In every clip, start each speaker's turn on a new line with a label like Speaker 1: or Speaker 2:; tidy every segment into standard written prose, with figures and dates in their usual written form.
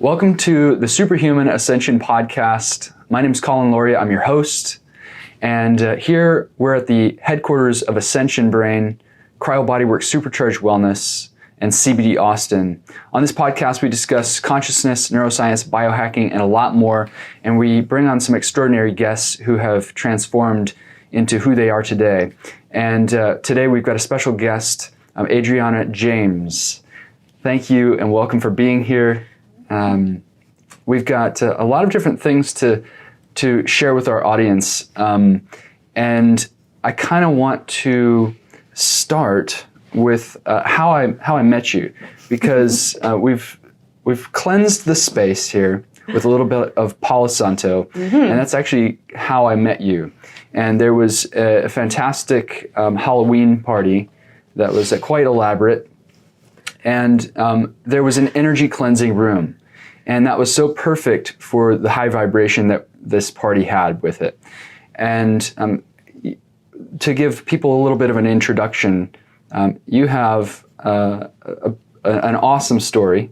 Speaker 1: Welcome to the Superhuman Ascension Podcast. My name is Caulen Lauria. I'm your host. And here we're at the headquarters of Ascension Brain, Cryo Bodywork Supercharged Wellness, and CBD Austin. On this podcast, we discuss consciousness, neuroscience, biohacking, and a lot more. And we bring on some extraordinary guests who have transformed into who they are today. And today we've got a special guest, Adriana James. Thank you and welcome for being here. We've got a lot of different things to share with our audience, and I kind of want to start with how I met you, because we've cleansed the space here with a little bit of Palo Santo, and that's actually how I met you. And there was a fantastic Halloween party that was quite elaborate. And there was an energy cleansing room. And that was so perfect for the high vibration that this party had with it. And to give people a little bit of an introduction, you have an awesome story.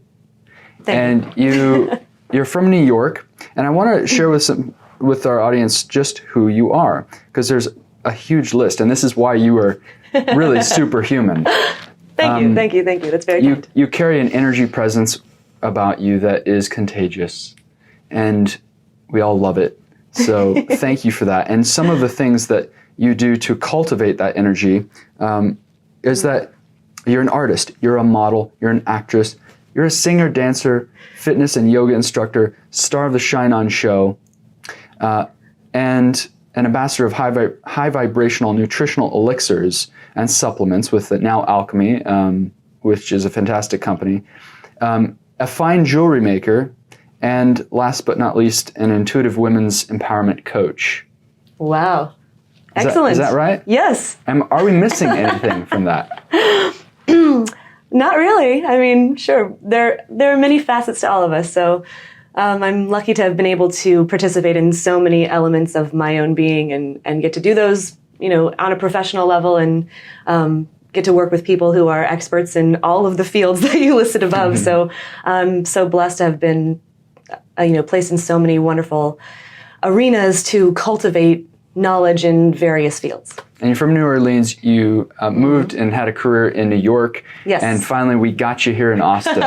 Speaker 2: Thank
Speaker 1: you. And you're from New York. And I want to share with our audience just who you are, because there's a huge list. And this is why you are really superhuman.
Speaker 2: Thank you. That's very kind.
Speaker 1: You carry an energy presence about you that is contagious, and we all love it. So thank you for that. And some of the things that you do to cultivate that energy is that you're an artist, you're a model, you're an actress, you're a singer, dancer, fitness and yoga instructor, star of the Shine On show, and an ambassador of high vibrational nutritional elixirs and supplements with Now Alchemy, which is a fantastic company, a fine jewelry maker, and last but not least, an intuitive women's empowerment coach.
Speaker 2: Wow. Excellent.
Speaker 1: Is that right?
Speaker 2: Yes.
Speaker 1: Are we missing anything from that?
Speaker 2: Not really. I mean, sure. There are many facets to all of us, so I'm lucky to have been able to participate in so many elements of my own being and get to do those, on a professional level, and get to work with people who are experts in all of the fields that you listed above. So I'm so blessed to have been, placed in so many wonderful arenas to cultivate knowledge in various fields.
Speaker 1: And you're from New Orleans. You moved and had a career in New York.
Speaker 2: Yes.
Speaker 1: And finally, we got you here in Austin.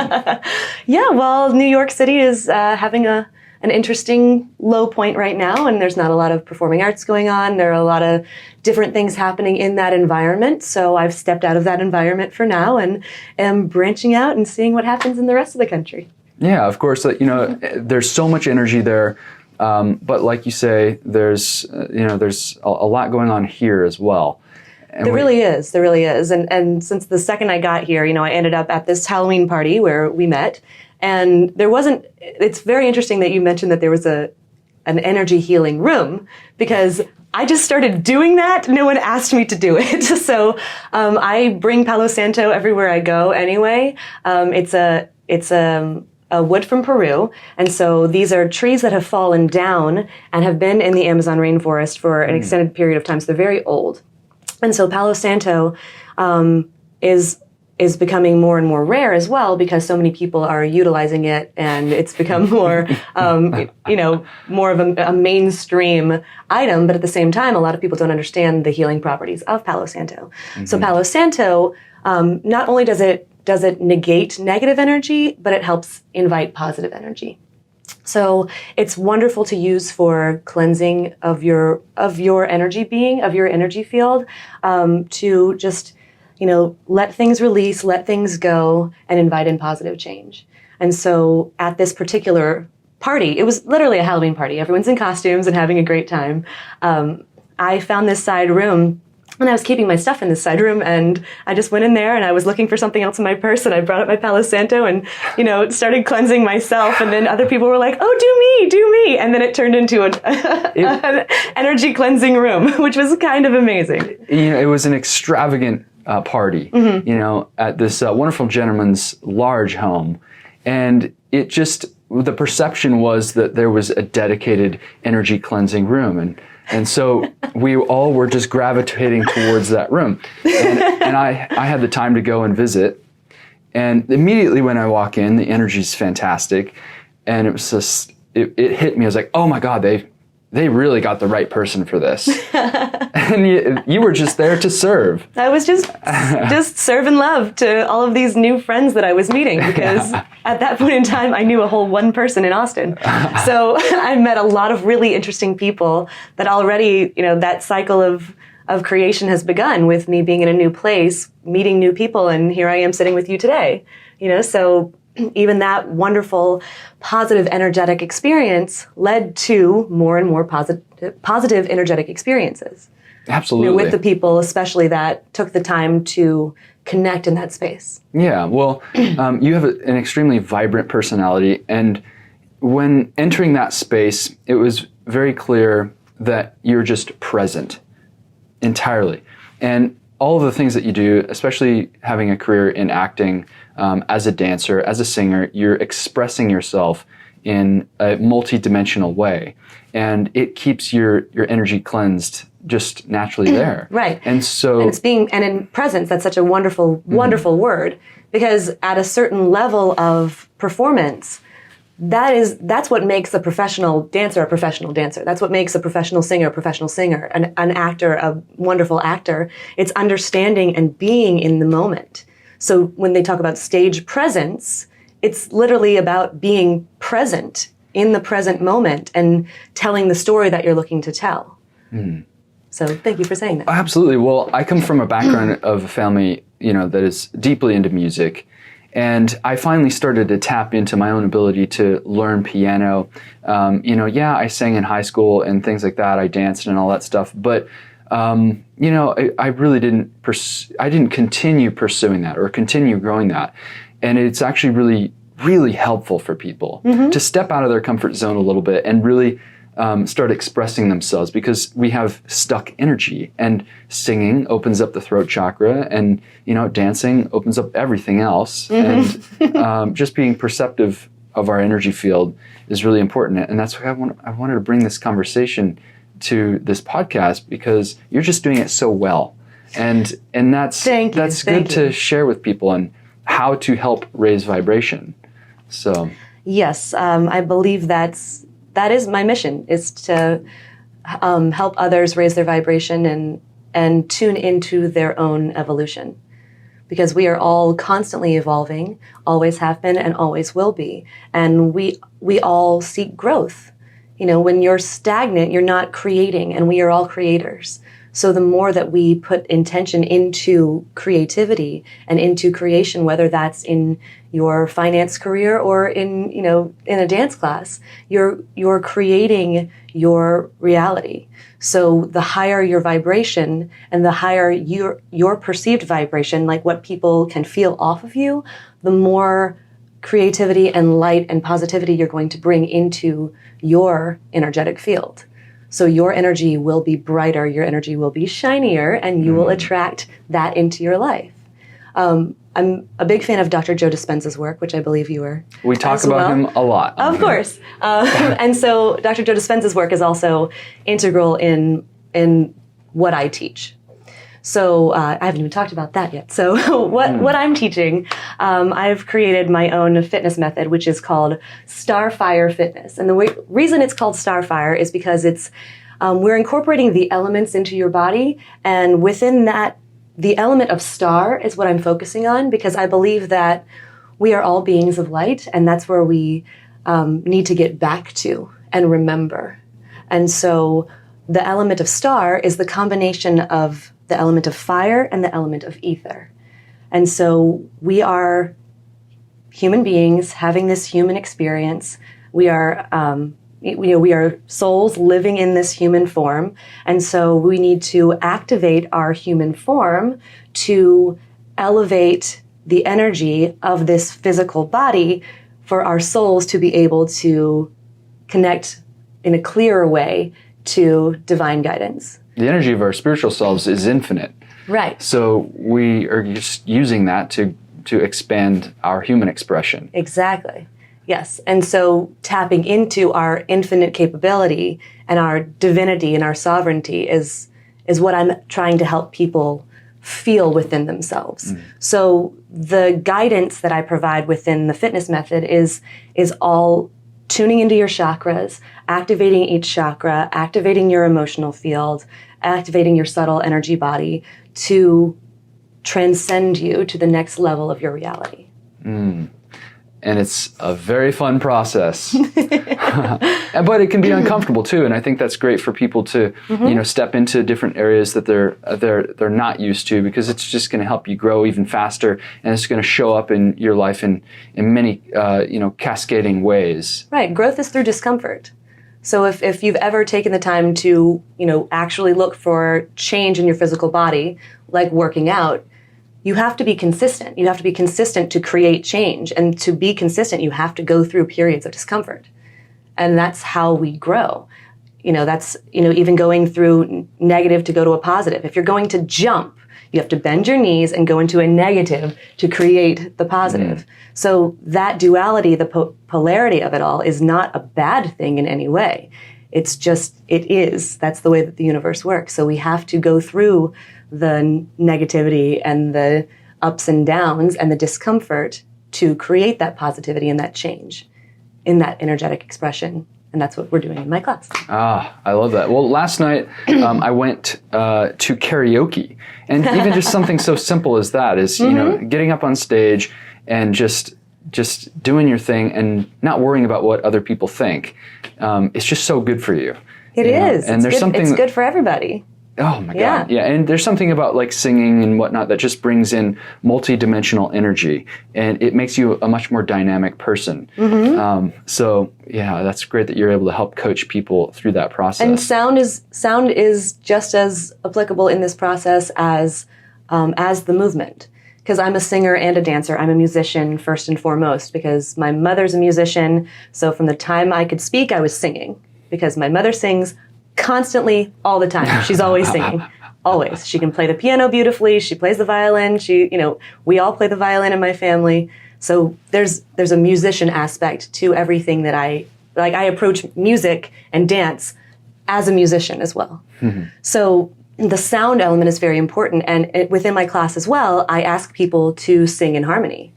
Speaker 2: Yeah, well, New York City is having an interesting low point right now, and there's not a lot of performing arts going on. There are a lot of different things happening in that environment. So I've stepped out of that environment for now and am branching out and seeing what happens in the rest of the country. Yeah,
Speaker 1: of course. There's so much energy there. But like you say, there's a lot going on here as well. And
Speaker 2: there really is. And since the second I got here, I ended up at this Halloween party where we met. And it's very interesting that you mentioned that there was an energy healing room, because I just started doing that. No one asked me to do it. So I bring Palo Santo everywhere I go anyway. It's a wood from Peru. And so these are trees that have fallen down and have been in the Amazon rainforest for an extended period of time. So they're very old. And so Palo Santo is becoming more and more rare as well, because so many people are utilizing it, and it's become more, more of a mainstream item. But at the same time, a lot of people don't understand the healing properties of Palo Santo. So Palo Santo, not only does it negate negative energy, but it helps invite positive energy. So it's wonderful to use for cleansing of your energy being, of your energy field, to just, let things release, let things go, and invite in positive change. And so at this particular party, it was literally a Halloween party. Everyone's in costumes and having a great time. I found this side room, and I was keeping my stuff in this side room, and I just went in there and I was looking for something else in my purse, and I brought up my Palo Santo and, started cleansing myself. And then other people were like, oh, do me. And then it turned into an energy cleansing room, which was kind of amazing.
Speaker 1: It was an extravagant party, at this wonderful gentleman's large home. And the perception was that there was a dedicated energy cleansing room. And so we all were just gravitating towards that room. And I had the time to go and visit. And immediately when I walk in, the energy is fantastic. And it was just, it hit me. I was like, oh my God, they really got the right person for this. And you were just there to serve.
Speaker 2: I was just serving love to all of these new friends that I was meeting, because at that point in time, I knew a whole one person in Austin. So I met a lot of really interesting people that already, that cycle of creation has begun with me being in a new place, meeting new people, and here I am sitting with you today. So even that wonderful, positive, energetic experience led to more and more positive, energetic experiences.
Speaker 1: Absolutely.
Speaker 2: With the people, especially that took the time to connect in that space.
Speaker 1: Yeah, well, you have an extremely vibrant personality, and when entering that space, it was very clear that you're just present entirely. And all of the things that you do, especially having a career in acting, as a dancer, as a singer, you're expressing yourself in a multi-dimensional way, and it keeps your energy cleansed just naturally there.
Speaker 2: Right.
Speaker 1: And so,
Speaker 2: and in presence, that's such a wonderful, wonderful word, because at a certain level of performance, that's what makes a professional dancer a professional dancer. That's what makes a professional singer, an actor a wonderful actor. It's understanding and being in the moment. So when they talk about stage presence, it's literally about being present in the present moment and telling the story that you're looking to tell. So thank you for saying that.
Speaker 1: Absolutely. Well, I come from a background of a family, that is deeply into music. And I finally started to tap into my own ability to learn piano. I sang in high school and things like that. I danced and all that stuff. But I really didn't continue pursuing that or continue growing that. And it's actually really, really helpful for people to step out of their comfort zone a little bit and really start expressing themselves, because we have stuck energy, and singing opens up the throat chakra, and, dancing opens up everything else. And just being perceptive of our energy field is really important. And that's why I wanted to bring this conversation to this podcast, because you're just doing it so well. And that's good to share with people on how to help raise vibration. So
Speaker 2: yes, I believe that is my mission, is to help others raise their vibration and tune into their own evolution. Because we are all constantly evolving, always have been and always will be. And we all seek growth. When you're stagnant, you're not creating, and we are all creators. So the more that we put intention into creativity and into creation, whether that's in your finance career or in a dance class, you're creating your reality. So the higher your vibration and the higher your perceived vibration, like what people can feel off of you, the more creativity and light and positivity you're going to bring into your energetic field. So your energy will be brighter, your energy will be shinier, and you will attract that into your life. I'm a big fan of Dr. Joe Dispenza's work, which I believe you are.
Speaker 1: We talk about him a lot.
Speaker 2: Of course. And so Dr. Joe Dispenza's work is also integral in what I teach. So I haven't even talked about that yet. So what I'm teaching, I've created my own fitness method, which is called Starfire Fitness. And the reason it's called Starfire is because we're incorporating the elements into your body, and within that, the element of star is what I'm focusing on, because I believe that we are all beings of light, and that's where we need to get back to and remember. And so the element of star is the combination of the element of fire and the element of ether. And so we are human beings having this human experience. We are, we are souls living in this human form. And so we need to activate our human form to elevate the energy of this physical body for our souls to be able to connect in a clearer way to divine guidance.
Speaker 1: The energy of our spiritual selves is infinite.
Speaker 2: Right.
Speaker 1: So we are just using that to expand our human expression.
Speaker 2: Exactly. Yes. And so tapping into our infinite capability and our divinity and our sovereignty is what I'm trying to help people feel within themselves. So the guidance that I provide within the fitness method is all tuning into your chakras, activating each chakra, activating your emotional field, activating your subtle energy body to transcend you to the next level of your reality.
Speaker 1: And it's a very fun process, but it can be uncomfortable too. And I think that's great for people to, step into different areas that they're not used to, because it's just going to help you grow even faster, and it's going to show up in your life in many, cascading ways.
Speaker 2: Right. Growth is through discomfort. So if you've ever taken the time to, actually look for change in your physical body, like working out, you have to be consistent. You have to be consistent to create change. And to be consistent, you have to go through periods of discomfort. And that's how we grow. That's, even going through negative to go to a positive. If you're going to jump, you have to bend your knees and go into a negative to create the positive. So that duality, the polarity of it all, is not a bad thing in any way. It's just, it is. That's the way that the universe works. So we have to go through the negativity and the ups and downs and the discomfort to create that positivity and that change in that energetic expression. And that's what we're doing in my class.
Speaker 1: I love that. Well, last night I went to karaoke, and even just something so simple as that is, getting up on stage and just doing your thing and not worrying about what other people think. It's just so good for you.
Speaker 2: It is.
Speaker 1: And there's something.
Speaker 2: It's good for everybody.
Speaker 1: Oh my God. Yeah. And there's something about like singing and whatnot that just brings in multi-dimensional energy, and it makes you a much more dynamic person. So yeah, that's great that you're able to help coach people through that process.
Speaker 2: And sound is just as applicable in this process as the movement. Because I'm a singer and a dancer. I'm a musician first and foremost, because my mother's a musician. So from the time I could speak, I was singing, because my mother sings constantly, all the time. She's always singing, always. She can play the piano beautifully. She plays the violin. We all play the violin in my family. So there's a musician aspect to everything that I approach music and dance as a musician as well. So the sound element is very important. And within my class as well, I ask people to sing in harmony.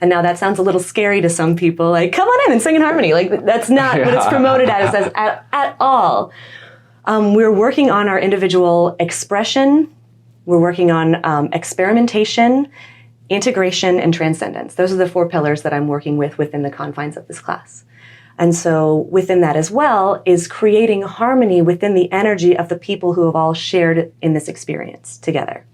Speaker 2: And now that sounds a little scary to some people. Like, come on in and sing in harmony. Like, that's not what it's promoted as at all. We're working on our individual expression. We're working on experimentation, integration, and transcendence. Those are the 4 pillars that I'm working with within the confines of this class. And so within that as well is creating harmony within the energy of the people who have all shared in this experience together,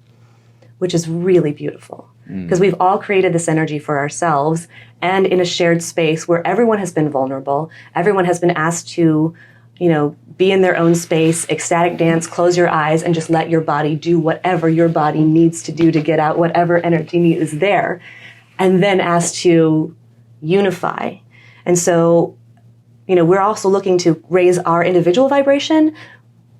Speaker 2: which is really beautiful. Because we've all created this energy for ourselves, and in a shared space where everyone has been vulnerable, everyone has been asked to, be in their own space, ecstatic dance, close your eyes, and just let your body do whatever your body needs to do to get out whatever energy is there, and then asked to unify. And so, we're also looking to raise our individual vibration,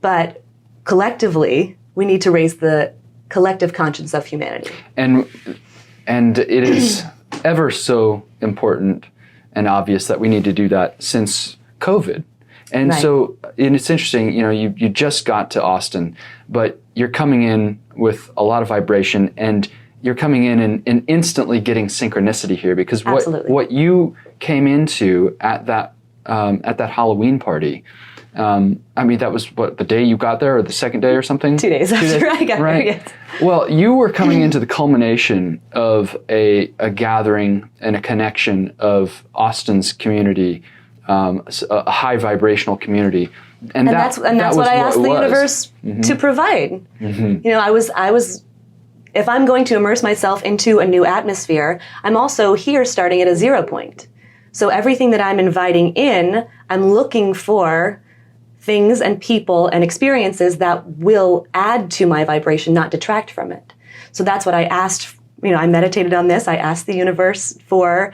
Speaker 2: but collectively, we need to raise the collective conscience of humanity. And
Speaker 1: it is ever so important and obvious that we need to do that since COVID. And
Speaker 2: right.
Speaker 1: So it's interesting, you just got to Austin, but you're coming in with a lot of vibration, and you're coming in and instantly getting synchronicity here, because what you came into at that Halloween party, that was the day you got there, or the second day or something?
Speaker 2: 2 days after I got there, yes.
Speaker 1: Well, you were coming into the culmination of a gathering and a connection of Austin's community, a high vibrational community. And that's what I asked the universe
Speaker 2: to provide. I was if I'm going to immerse myself into a new atmosphere, I'm also here starting at a 0 point. So everything that I'm inviting in, I'm looking for things and people and experiences that will add to my vibration, not detract from it. So that's what I asked. I meditated on this. I asked the universe for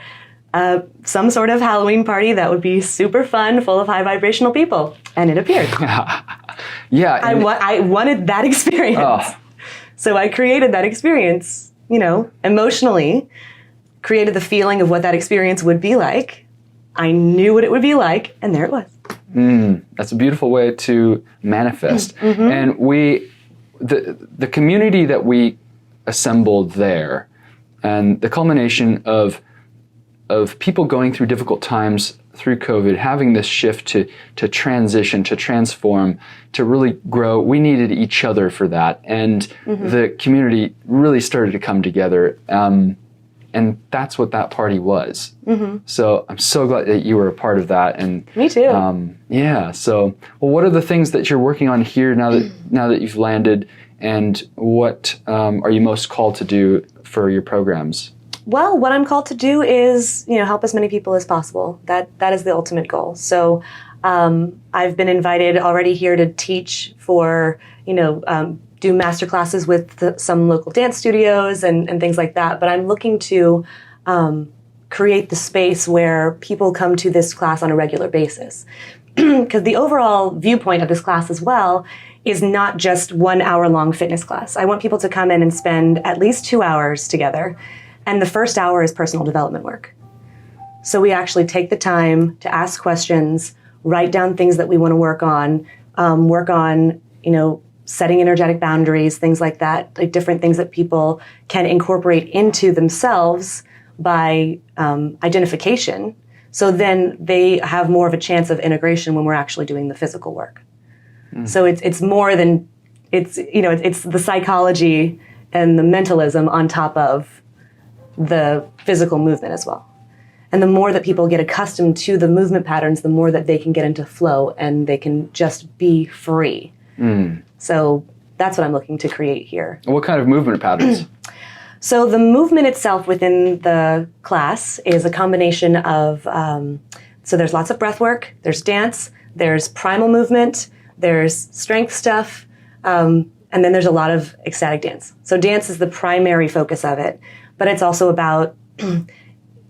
Speaker 2: some sort of Halloween party that would be super fun, full of high vibrational people, and it appeared.
Speaker 1: Yeah,
Speaker 2: I wanted that experience, so I created that experience. Emotionally, created the feeling of what that experience would be like. I knew what it would be like, and there it was.
Speaker 1: That's a beautiful way to manifest. And the community that we assembled there, and the culmination of of people going through difficult times through COVID, having this shift to transition, to transform, to really grow. We needed each other for that. And the community really started to come together. And that's what that party was. So I'm so glad that you were a part of that. And
Speaker 2: me too.
Speaker 1: So, well, what are the things that you're working on here now that you've landed, and what are you most called to do for your programs?
Speaker 2: Well, what I'm called to do is, help as many people as possible. That is the ultimate goal. So I've been invited already here to teach for, do master classes with some local dance studios and things like that. But I'm looking to create the space where people come to this class on a regular basis. Because the overall viewpoint of this class as well is not just 1 hour long fitness class. I want people to come in and spend at least 2 hours together. And the first hour is personal development work. So we actually take the time to ask questions, write down things that we want to work on, setting energetic boundaries, things like that, like different things that people can incorporate into themselves by identification. So then they have more of a chance of integration when we're actually doing the physical work. So it's more than, it's the psychology and the mentalism on top of the physical movement as well. And the more that people get accustomed to the movement patterns, the more that they can get into flow and they can just be free. So that's what I'm looking to create here.
Speaker 1: What kind of movement patterns?
Speaker 2: So the movement itself within the class is a combination of, so there's lots of breath work, there's dance, there's primal movement, there's strength stuff, and then there's a lot of ecstatic dance. So dance is the primary focus of it, but it's also about,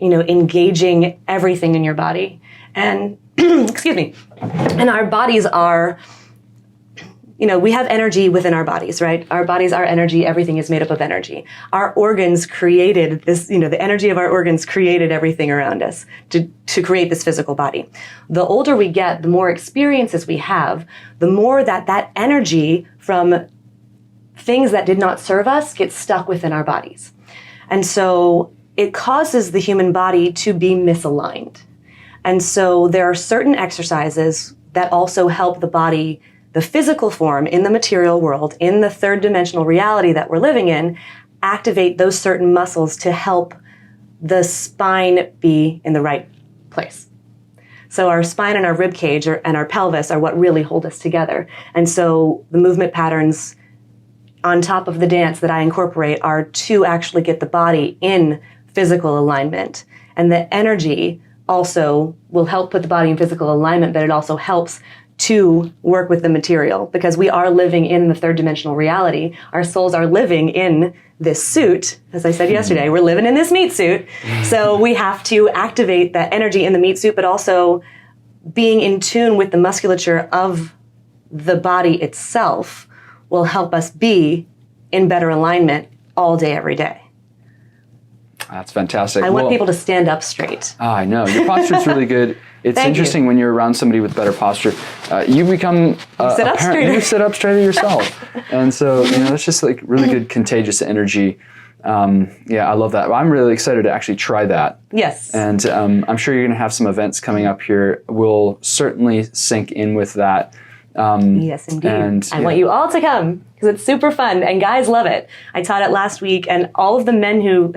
Speaker 2: engaging everything in your body. And, excuse me, and our bodies are, we have energy within our bodies, right? Our bodies are energy. Everything is made up of energy. Our organs created this, the energy of our organs created everything around us to create this physical body. The older we get, the more experiences we have, the more that energy from things that did not serve us gets stuck within our bodies. And so it causes the human body to be misaligned. And so there are certain exercises that also help the body, the physical form in the material world, in the third dimensional reality that we're living in, activate those certain muscles to help the spine be in the right place. So our spine and our rib cage and our pelvis are what really hold us together. And so the movement patterns on top of the dance that I incorporate are to actually get the body in physical alignment. And the energy also will help put the body in physical alignment, but it also helps to work with the material, because we are living in the third dimensional reality. Our souls are living in this suit. As I said yesterday, we're living in this meat suit. So we have to activate that energy in the meat suit, but also being in tune with the musculature of the body itself will help us be in better alignment all day, every day.
Speaker 1: That's fantastic.
Speaker 2: I want people to stand up straight.
Speaker 1: I know. Your posture is really good. It's interesting when you're around somebody with better posture. You become you sit up straighter yourself. And so, it's just like really good contagious energy. I love that. I'm really excited to actually try that.
Speaker 2: Yes.
Speaker 1: And I'm sure you're going to have some events coming up here. We'll certainly sync in with that.
Speaker 2: Yes, indeed. And I want you all to come because it's super fun and guys love it. I taught it last week and all of the men who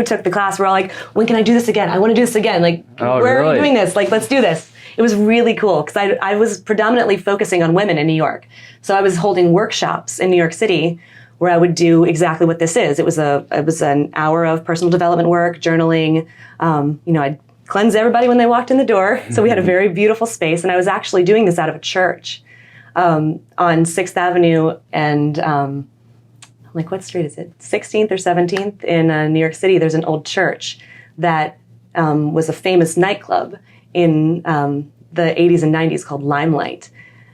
Speaker 2: took the class were all like, when can I do this again? I want to do this again. Like, where are you doing this? Like, let's do this. It was really cool because I was predominantly focusing on women in New York. So I was holding workshops in New York City where I would do exactly what this is. It was an hour of personal development work, journaling. I'd cleanse everybody when they walked in the door. So we had a very beautiful space. And I was actually doing this out of a church on 6th Avenue and what street is it? 16th or 17th in New York City. There's an old church that was a famous nightclub in the 80s and 90s called Limelight.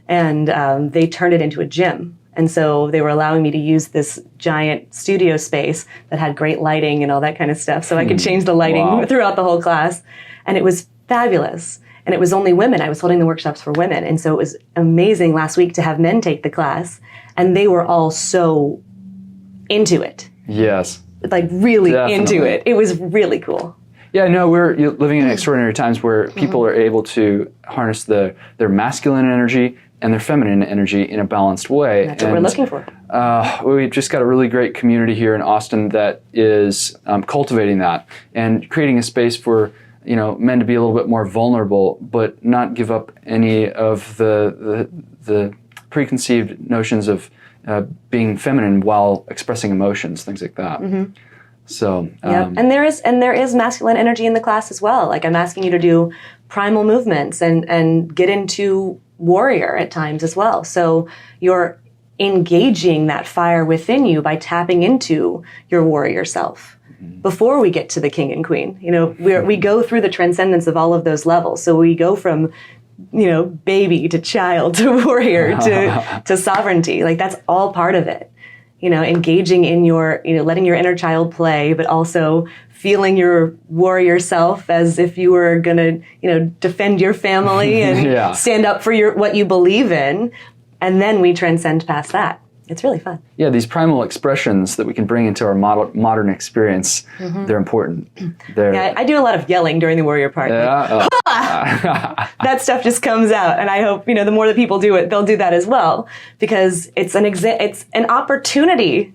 Speaker 2: And they turned it into a gym. And so they were allowing me to use this giant studio space that had great lighting and all that kind of stuff. So I could change the lighting throughout the whole class. And it was fabulous. And it was only women. I was holding the workshops for women. And so it was amazing last week to have men take the class. And they were all so into it.
Speaker 1: Yes.
Speaker 2: Like really
Speaker 1: Definitely.
Speaker 2: Into it. It was really cool.
Speaker 1: Yeah, no, we're living in extraordinary times where people are able to harness their masculine energy and their feminine energy in a balanced way.
Speaker 2: That's what we're looking for.
Speaker 1: We've just got a really great community here in Austin that is cultivating that and creating a space for men to be a little bit more vulnerable, but not give up any of the preconceived notions of being feminine while expressing emotions, things like that. So,
Speaker 2: and there is masculine energy in the class as well. Like, I'm asking you to do primal movements and get into warrior at times as well. So you're engaging that fire within you by tapping into your warrior self before we get to the king and queen. We go through the transcendence of all of those levels. So we go from baby to child to warrior to sovereignty. Like, that's all part of it. Engaging in your, letting your inner child play, but also feeling your warrior self as if you were going to, defend your family and stand up for what you believe in. And then we transcend past that. It's really fun.
Speaker 1: Yeah, these primal expressions that we can bring into our modern experience, they're important.
Speaker 2: I do a lot of yelling during the warrior part.
Speaker 1: Yeah.
Speaker 2: That stuff just comes out. And I hope, the more that people do it, they'll do that as well. Because it's an opportunity.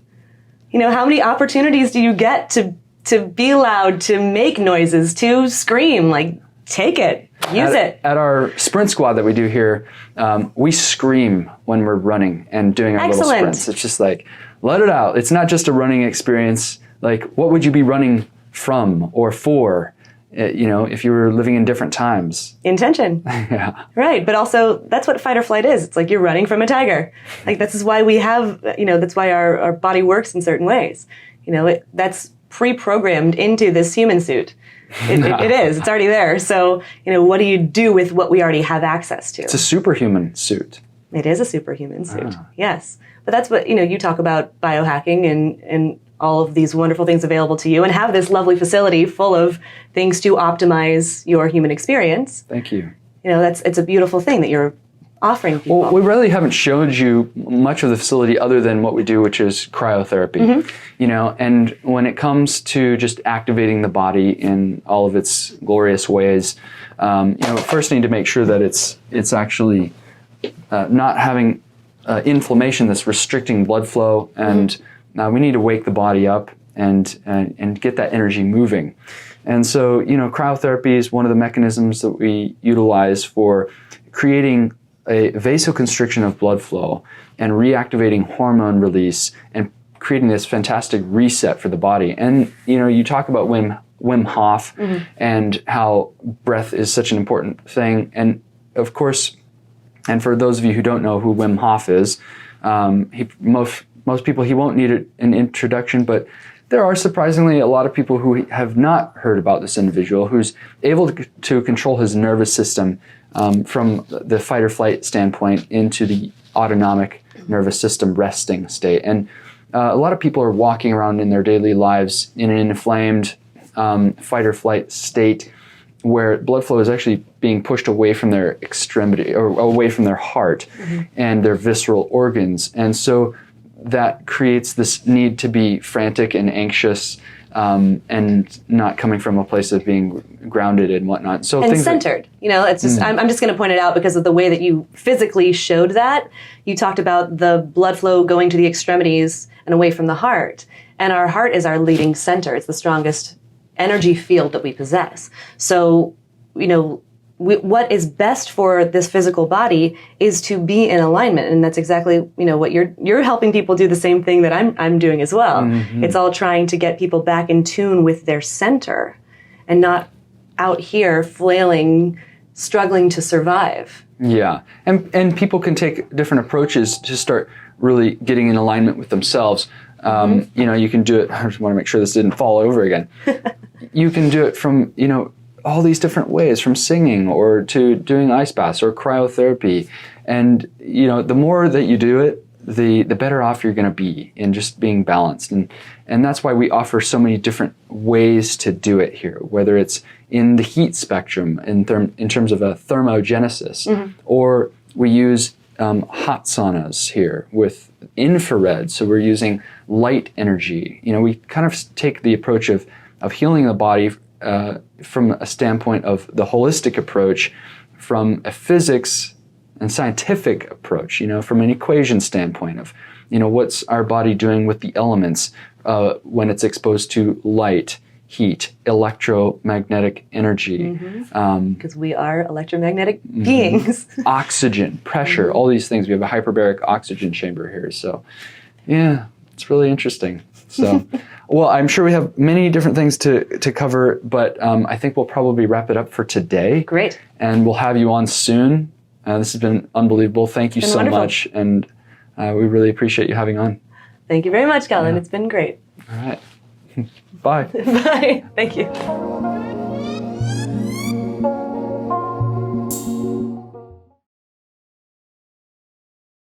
Speaker 2: How many opportunities do you get to be loud, to make noises, to scream? Like, take it. Use it.
Speaker 1: At our sprint squad that we do here, we scream when we're running and doing our little sprints. It's just like, let it out. It's not just a running experience. Like, what would you be running from or for, if you were living in different times? Intention. Yeah.
Speaker 2: Right. But also, that's what fight or flight is. It's like you're running from a tiger. Like, this is why we have, that's why our body works in certain ways. That's pre-programmed into this human suit. It is. It's already there. So, what do you do with what we already have access to?
Speaker 1: It's a superhuman suit.
Speaker 2: It is a superhuman suit. Yes. But that's what, you talk about biohacking and all of these wonderful things available to you and have this lovely facility full of things to optimize your human experience.
Speaker 1: Thank you.
Speaker 2: It's a beautiful thing that you're offering people.
Speaker 1: Well, we really haven't showed you much of the facility other than what we do, which is cryotherapy. And when it comes to just activating the body in all of its glorious ways, first need to make sure that it's actually not having inflammation that's restricting blood flow, and we need to wake the body up and get that energy moving. And so, cryotherapy is one of the mechanisms that we utilize for creating a vasoconstriction of blood flow and reactivating hormone release and creating this fantastic reset for the body. And, you talk about Wim Hof and how breath is such an important thing. And of course, and for those of you who don't know who Wim Hof is, most people, he won't need an introduction, but there are surprisingly a lot of people who have not heard about this individual who's able to control his nervous system from the fight or flight standpoint into the autonomic nervous system resting state. And a lot of people are walking around in their daily lives in an inflamed fight or flight state where blood flow is actually being pushed away from their extremity or away from their heart and their visceral organs. And so that creates this need to be frantic and anxious and not coming from a place of being grounded and whatnot. So
Speaker 2: and centered. It's just I'm just going to point it out because of the way that you physically showed that. You talked about the blood flow going to the extremities and away from the heart. And our heart is our leading center. It's the strongest energy field that we possess. So, what is best for this physical body is to be in alignment, and that's exactly what you're helping people do the same thing that I'm doing as well. It's all trying to get people back in tune with their center, and not out here flailing, struggling to survive.
Speaker 1: Yeah, and people can take different approaches to start really getting in alignment with themselves. You can do it. I just want to make sure this didn't fall over again. You can do it from all these different ways, from singing or to doing ice baths or cryotherapy. And, the more that you do it, the better off you're going to be in just being balanced. And that's why we offer so many different ways to do it here, whether it's in the heat spectrum in terms of a thermogenesis, or we use hot saunas here with infrared. So we're using light energy. We kind of take the approach of healing the body from a standpoint of the holistic approach, from a physics and scientific approach, from an equation standpoint of, what's our body doing with the elements when it's exposed to light, heat, electromagnetic energy.
Speaker 2: Because we are electromagnetic beings.
Speaker 1: Oxygen, pressure, all these things. We have a hyperbaric oxygen chamber here. So, yeah, it's really interesting. So, well, I'm sure we have many different things to cover, but I think we'll probably wrap it up for today.
Speaker 2: Great.
Speaker 1: And we'll have you on soon. This has been unbelievable. Thank you so
Speaker 2: wonderful.
Speaker 1: much. And we really appreciate you having on.
Speaker 2: Thank you very much, Caulen. It's been great.
Speaker 1: All right. Bye.
Speaker 2: Bye. Thank you.